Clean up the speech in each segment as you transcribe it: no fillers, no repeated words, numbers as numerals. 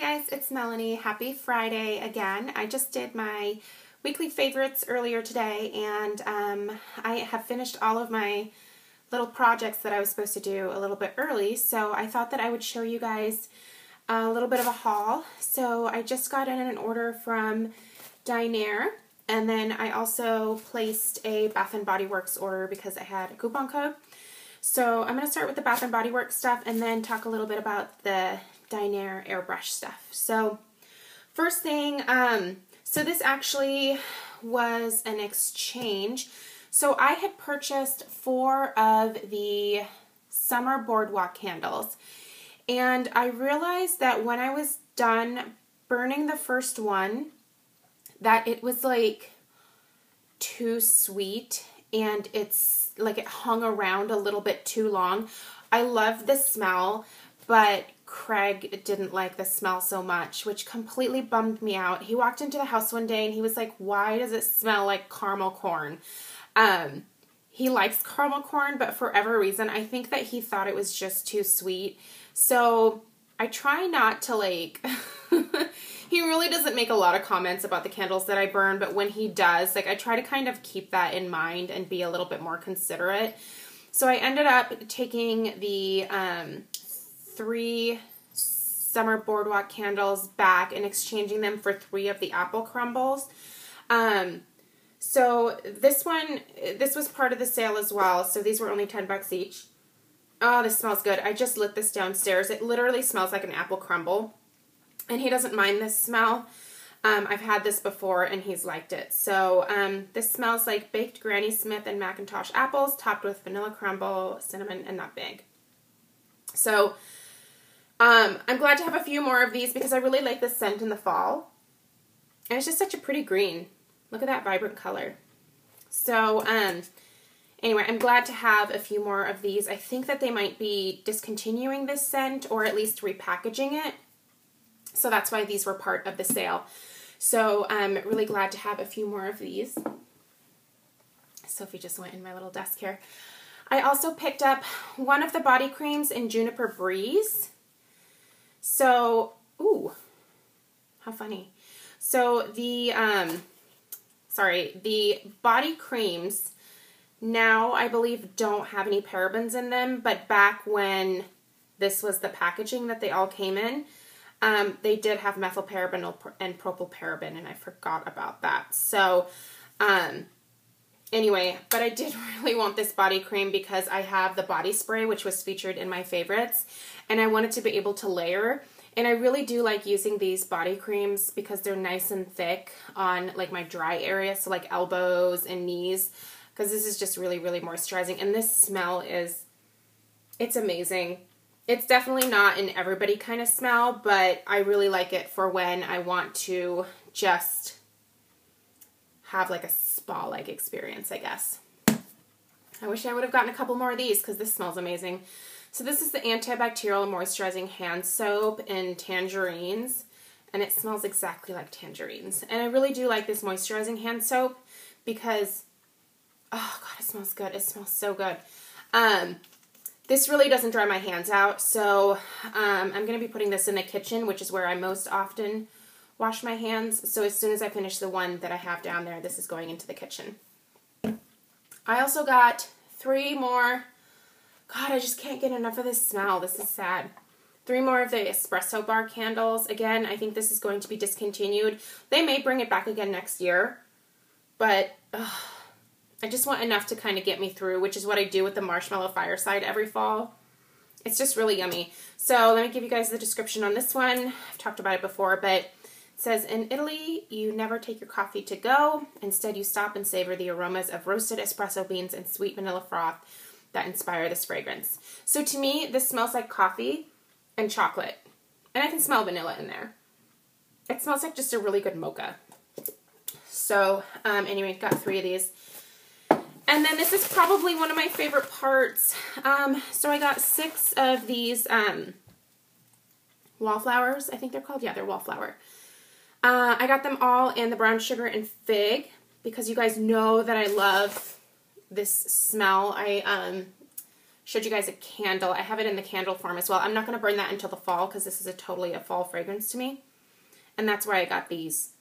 guys, it's Melanie. Happy Friday again. I just did my weekly favorites earlier today, and I have finished all of my little projects that I was supposed to do a little bit early, so I thought that I would show you guys a little bit of a haul. So I just got in an order from Dinair, and then I also placed a Bath & Body Works order because I had a coupon code. So I'm going to start with the Bath & Body Works stuff and then talk a little bit about the Dinair Airbrush stuff. So first thing, so this actually was an exchange. So I had purchased 4 of the summer boardwalk candles, and I realized that when I was done burning the first one that it was like too sweet, and it's like it hung around a little bit too long. I love the smell, but Craig didn't like the smell so much, which completely bummed me out. He walked into the house one day and he was like, "Why does it smell like caramel corn?" He likes caramel corn, but for whatever reason, I think that he thought it was just too sweet. So I try not to like, he really doesn't make a lot of comments about the candles that I burn, but when he does, like I try to kind of keep that in mind and be a little bit more considerate. So I ended up taking the 3 summer boardwalk candles back and exchanging them for 3 of the apple crumbles. So this was part of the sale as well. So these were only 10 bucks each. Oh, this smells good. I just lit this downstairs. It literally smells like an apple crumble. And he doesn't mind this smell. I've had this before and he's liked it. So this smells like baked Granny Smith and Macintosh apples topped with vanilla crumble, cinnamon, and nutmeg. So I'm glad to have a few more of these because I really like this scent in the fall. And it's just such a pretty green. Look at that vibrant color. So anyway, I'm glad to have a few more of these. I think that they might be discontinuing this scent or at least repackaging it. So that's why these were part of the sale. So I'm really glad to have a few more of these. Sophie just went in my little desk here. I also picked up one of the body creams in Juniper Breeze. So, ooh, how funny. So the body creams now I believe don't have any parabens in them, but back when this was the packaging that they all came in, they did have methylparaben and propylparaben, and I forgot about that. So, anyway, but I did really want this body cream because I have the body spray, which was featured in my favorites, and I wanted to be able to layer. And I really do like using these body creams because they're nice and thick on like my dry area, so like elbows and knees, because this is just really, really moisturizing. And this smell it's amazing. It's definitely not an everybody kind of smell, but I really like it for when I want to just have like a spa-like experience, I guess. I wish I would have gotten a couple more of these because this smells amazing. So this is the antibacterial moisturizing hand soap in tangerines, and it smells exactly like tangerines. And I really do like this moisturizing hand soap because, oh God, it smells good. It smells so good. This really doesn't dry my hands out, so I'm going to be putting this in the kitchen, which is where I most often wash my hands. So as soon as I finish the one that I have down there, this is going into the kitchen. I also got 3 more. God, I just can't get enough of this smell. This is sad. 3 more of the espresso bar candles. Again, I think this is going to be discontinued. They may bring it back again next year, but I just want enough to kind of get me through, which is what I do with the marshmallow fireside every fall. It's just really yummy. So let me give you guys the description on this one. I've talked about it before, but it says, in Italy, you never take your coffee to go. Instead, you stop and savor the aromas of roasted espresso beans and sweet vanilla froth that inspire this fragrance. So to me, this smells like coffee and chocolate. And I can smell vanilla in there. It smells like just a really good mocha. So anyway, got 3 of these. And then this is probably one of my favorite parts. So I got 6 of these wallflowers. I think they're called, yeah, they're wallflower. I got them all in the brown sugar and fig because you guys know that I love this smell. I showed you guys a candle. I have it in the candle form as well. I'm not going to burn that until the fall because this is totally a fall fragrance to me. And that's where I got these.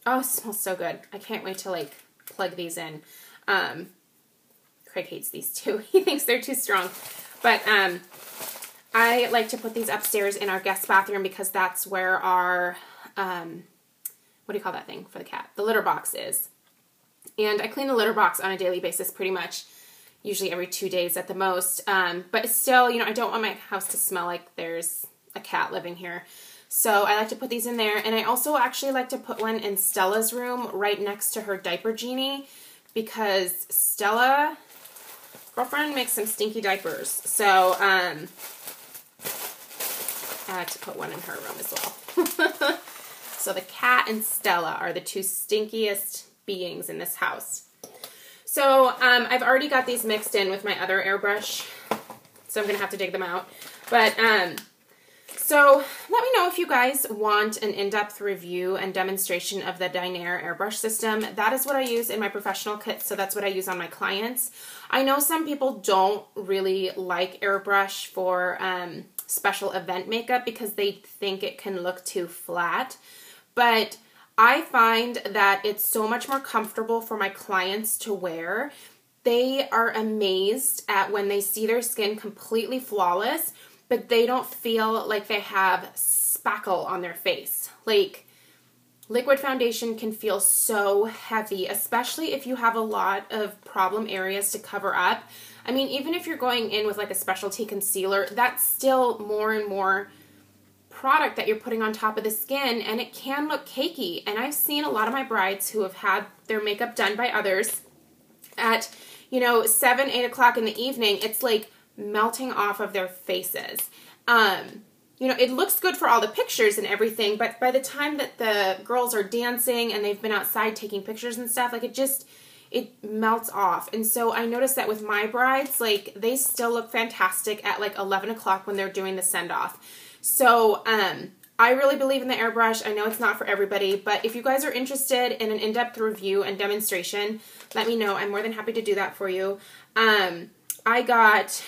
Oh, it smells so good. I can't wait to like plug these in. Craig hates these too. He thinks they're too strong. But I like to put these upstairs in our guest bathroom because that's where our, what do you call that thing for the cat? The litter box is. And I clean the litter box on a daily basis pretty much, usually every 2 days at the most. But still, you know, I don't want my house to smell like there's a cat living here. So I like to put these in there. And I also actually like to put one in Stella's room right next to her diaper genie because Stella, girlfriend, makes some stinky diapers. So I like to put one in her room as well. So the cat and Stella are the two stinkiest beings in this house. So I've already got these mixed in with my other airbrush, so I'm going to have to dig them out. But so let me know if you guys want an in-depth review and demonstration of the Dinair Airbrush system. That is what I use in my professional kits, so that's what I use on my clients. I know some people don't really like airbrush for special event makeup because they think it can look too flat, but I find that it's so much more comfortable for my clients to wear. They are amazed at when they see their skin completely flawless, but they don't feel like they have spackle on their face. Like, liquid foundation can feel so heavy, especially if you have a lot of problem areas to cover up. I mean, even if you're going in with like a specialty concealer, that's still more and more product that you're putting on top of the skin, and it can look cakey. And I've seen a lot of my brides who have had their makeup done by others at, you know, 7, 8 o'clock in the evening. It's like melting off of their faces. You know, it looks good for all the pictures and everything, but by the time that the girls are dancing and they've been outside taking pictures and stuff, like it melts off. And so I noticed that with my brides, like they still look fantastic at like 11 o'clock when they're doing the send-off. So I really believe in the airbrush. I know it's not for everybody, but if you guys are interested in an in-depth review and demonstration, let me know. I'm more than happy to do that for you. I got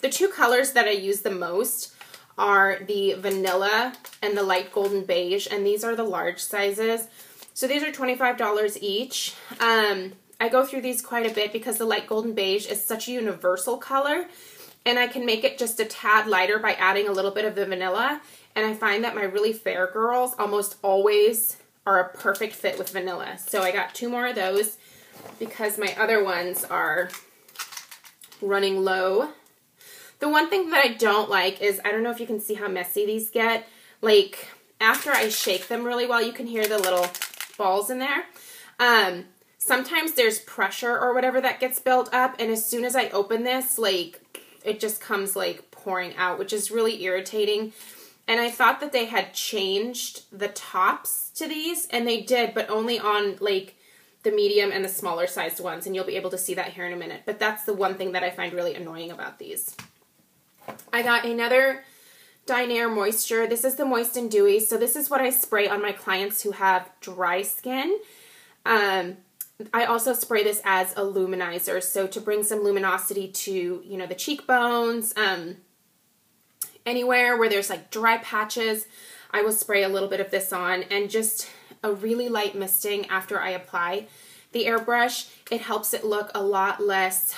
the two colors that I use the most are the vanilla and the light golden beige, and these are the large sizes. So these are $25 each. I go through these quite a bit because the light golden beige is such a universal color, and I can make it just a tad lighter by adding a little bit of the vanilla. And I find that my really fair girls almost always are a perfect fit with vanilla. So I got 2 more of those because my other ones are running low. The one thing that I don't like is, I don't know if you can see how messy these get. Like, after I shake them really well, you can hear the little balls in there. Sometimes there's pressure or whatever that gets built up, and as soon as I open this, like, it just comes, like, pouring out, which is really irritating. And I thought that they had changed the tops to these, and they did, but only on, like, the medium and the smaller sized ones, and you'll be able to see that here in a minute. But that's the one thing that I find really annoying about these. I got another Dinair Moisture. This is the Moist and Dewy. So this is what I spray on my clients who have dry skin. I also spray this as a luminizer, so to bring some luminosity to, you know, the cheekbones, anywhere where there's like dry patches, I will spray a little bit of this on, and just a really light misting after I apply the airbrush. It helps it look a lot less,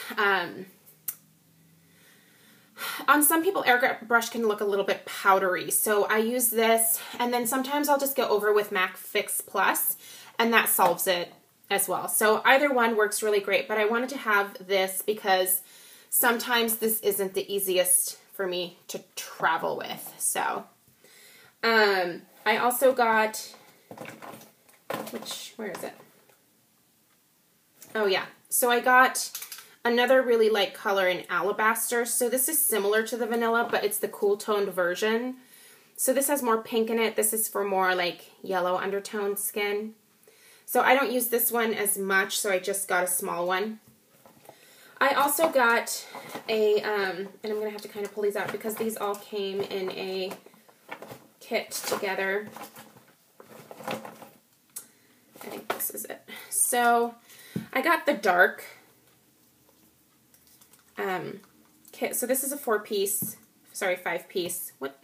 on some people, airbrush can look a little bit powdery, so I use this, and then sometimes I'll just go over with MAC Fix Plus, and that solves it as well. So either one works really great, but I wanted to have this because sometimes this isn't the easiest for me to travel with. So I also got, where is it? Oh yeah, so I got another really light color in Alabaster. So this is similar to the vanilla, but it's the cool toned version. So this has more pink in it. This is for more like yellow undertone skin. So I don't use this one as much, so I just got a small one. I also got a, and I'm going to have to kind of pull these out because these all came in a kit together. I think this is it. So I got the dark kit. So this is a 5-piece. What?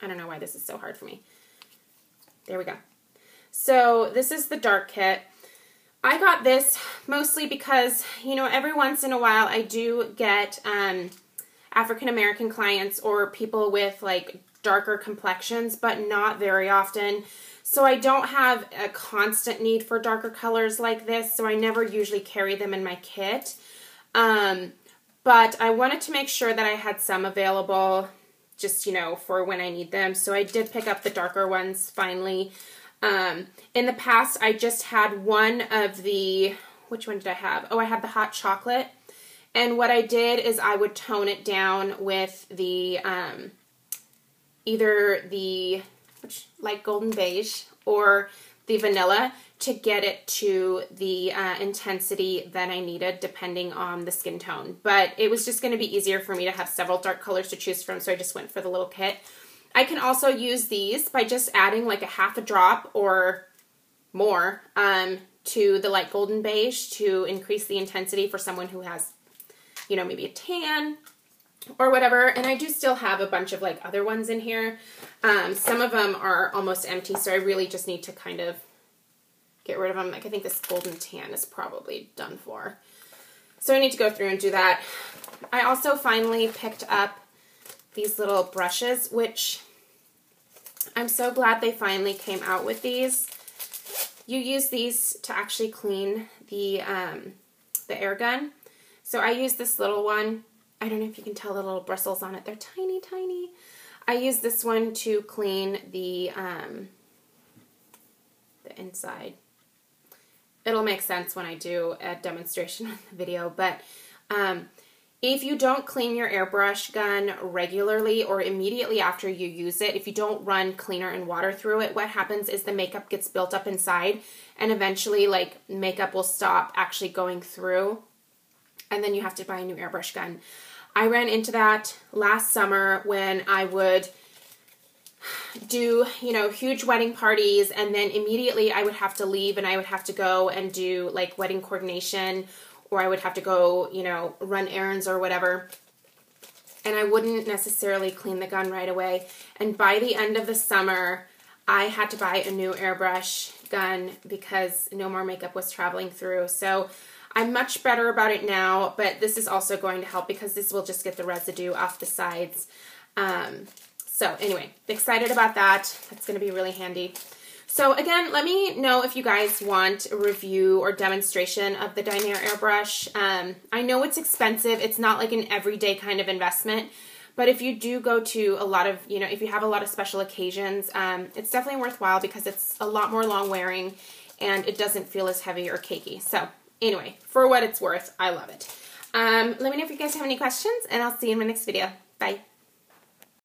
I don't know why this is so hard for me. There we go. So this is the dark kit. I got this mostly because, you know, every once in a while I do get African American clients or people with like darker complexions, but not very often. So I don't have a constant need for darker colors like this, so I never usually carry them in my kit. But I wanted to make sure that I had some available just, you know, for when I need them. So I did pick up the darker ones finally. In the past, I just had one of the, which one did I have? Oh, I had the hot chocolate. And what I did is I would tone it down with the, either the light golden beige or the vanilla to get it to the intensity that I needed depending on the skin tone. But it was just going to be easier for me to have several dark colors to choose from, so I just went for the little kit. I can also use these by just adding like a half a drop or more to the light golden beige to increase the intensity for someone who has, you know, maybe a tan or whatever. And I do still have a bunch of like other ones in here. Some of them are almost empty, so I really just need to kind of get rid of them. Like I think this golden tan is probably done for. So I need to go through and do that. I also finally picked up these little brushes, which I'm so glad they finally came out with these. You use these to actually clean the air gun. So I use this little one. I don't know if you can tell the little bristles on it. They're tiny, tiny. I use this one to clean the inside. It'll make sense when I do a demonstration on the video, but if you don't clean your airbrush gun regularly or immediately after you use it, if you don't run cleaner and water through it, what happens is the makeup gets built up inside and eventually like makeup will stop actually going through and then you have to buy a new airbrush gun. I ran into that last summer when I would do, you know, huge wedding parties and then immediately I would have to leave and I would have to go and do like wedding coordination, or I would have to go, you know, run errands or whatever. And I wouldn't necessarily clean the gun right away. And by the end of the summer, I had to buy a new airbrush gun because no more makeup was traveling through. So I'm much better about it now, but this is also going to help because this will just get the residue off the sides. So anyway, excited about that. That's going to be really handy. So again, let me know if you guys want a review or demonstration of the Dinair Airbrush. I know it's expensive. It's not like an everyday kind of investment, but if you do go to a lot of, you know, if you have a lot of special occasions, it's definitely worthwhile because it's a lot more long wearing and it doesn't feel as heavy or cakey. So anyway, for what it's worth, I love it. Let me know if you guys have any questions and I'll see you in my next video. Bye.